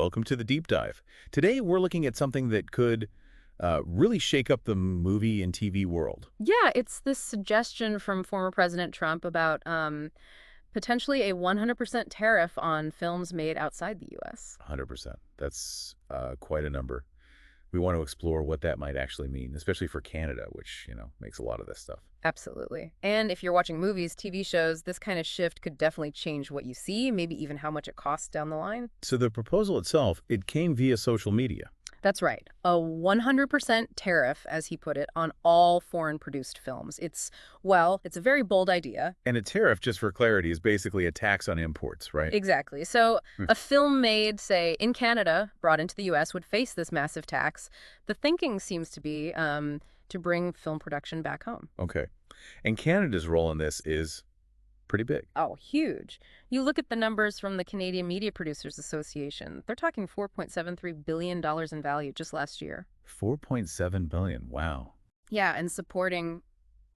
welcome to the deep dive. Today we're looking at something that could really shake up the movie and TV world. Yeah, it's this suggestion from former President Trump about potentially a 100% tariff on films made outside the U.S. 100%. That's quite a number. We want to explore what that might actually mean, especially for Canada, which, makes a lot of this stuff. Absolutely. And if you're watching movies, TV shows, this kind of shift could definitely change what you see, maybe even how much it costs down the line. So the proposal itself, it came via social media. That's right. A 100% tariff, as he put it, on all foreign-produced films. It's a very bold idea. And a tariff, just for clarity, is basically a tax on imports, right? Exactly. So a film made, say, in Canada, brought into the U.S., would face this massive tax. The thinking seems to be to bring film production back home. Okay. And Canada's role in this is pretty big. Oh, huge. You look at the numbers from the Canadian Media Producers Association. They're talking $4.73 billion in value just last year. $4.7 billion. Wow. Yeah, and supporting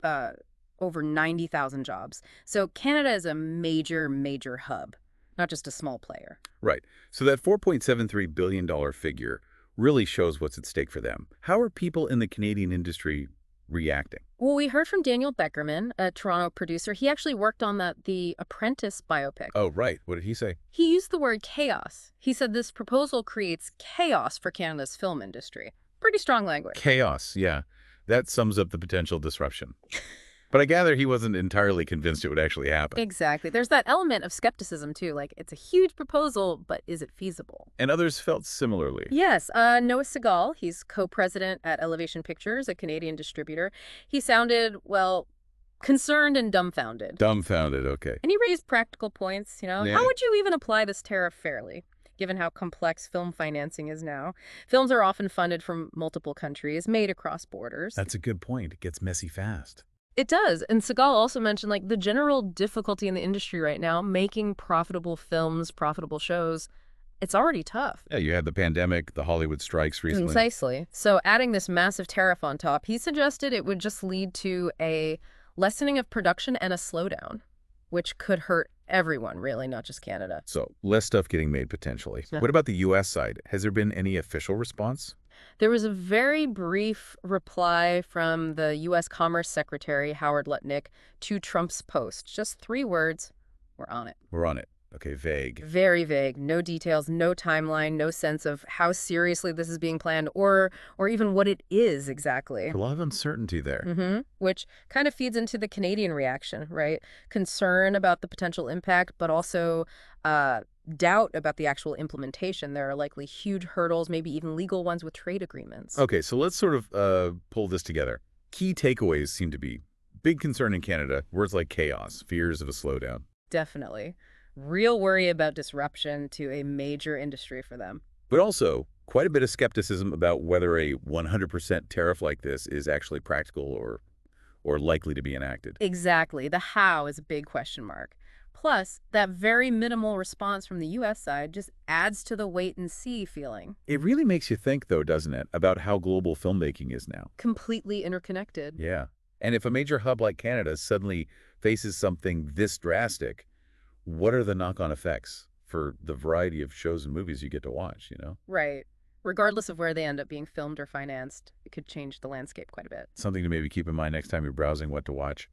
over 90,000 jobs. So Canada is a major, major hub, not just a small player. Right. So that $4.73 billion figure really shows what's at stake for them. How are people in the Canadian industry reacting? Well, we heard from Daniel Beckerman, a Toronto producer. He actually worked on the Apprentice biopic. Oh, right. What did he say? He used the word chaos. He said this proposal creates chaos for Canada's film industry. Pretty strong language. Chaos, yeah. That sums up the potential disruption. But I gather he wasn't entirely convinced it would actually happen. Exactly. There's that element of skepticism, too. Like, it's a huge proposal, but is it feasible? And others felt similarly. Yes. Noah Segal, he's co-president at Elevation Pictures, a Canadian distributor. He sounded, concerned and dumbfounded. Dumbfounded, okay. And he raised practical points, Yeah. How would you even apply this tariff fairly, given how complex film financing is now? Films are often funded from multiple countries, made across borders. That's a good point. It gets messy fast. It does. And Segal also mentioned, the general difficulty in the industry right now, making profitable films, profitable shows, it's already tough. Yeah, you had the pandemic, the Hollywood strikes recently. Precisely. So adding this massive tariff on top, he suggested it would just lead to a lessening of production and a slowdown, which could hurt everyone, really, not just Canada. So less stuff getting made potentially. Yeah. What about the U.S. side? Has there been any official response? There was a very brief reply from the U.S. Commerce Secretary, Howard Lutnick, to Trump's post. Just 3 words, we're on it. We're on it. Okay, vague. Very vague. No details, no timeline, no sense of how seriously this is being planned or even what it is exactly. A lot of uncertainty there. Which kind of feeds into the Canadian reaction, right? Concern about the potential impact, but also doubt about the actual implementation. There are likely huge hurdles, maybe even legal ones with trade agreements. Okay, so let's sort of pull this together. Key takeaways seem to be big concern in Canada, words like chaos, fears of a slowdown. Definitely. Real worry about disruption to a major industry for them. But also quite a bit of skepticism about whether a 100% tariff like this is actually practical or likely to be enacted. Exactly. The how is a big question mark. Plus, that very minimal response from the U.S. side just adds to the wait-and-see feeling. It really makes you think, though, doesn't it, about how global filmmaking is now. Completely interconnected. Yeah. And if a major hub like Canada suddenly faces something this drastic, what are the knock-on effects for the variety of shows and movies you get to watch, Right. Regardless of where they end up being filmed or financed, it could change the landscape quite a bit. Something to maybe keep in mind next time you're browsing what to watch.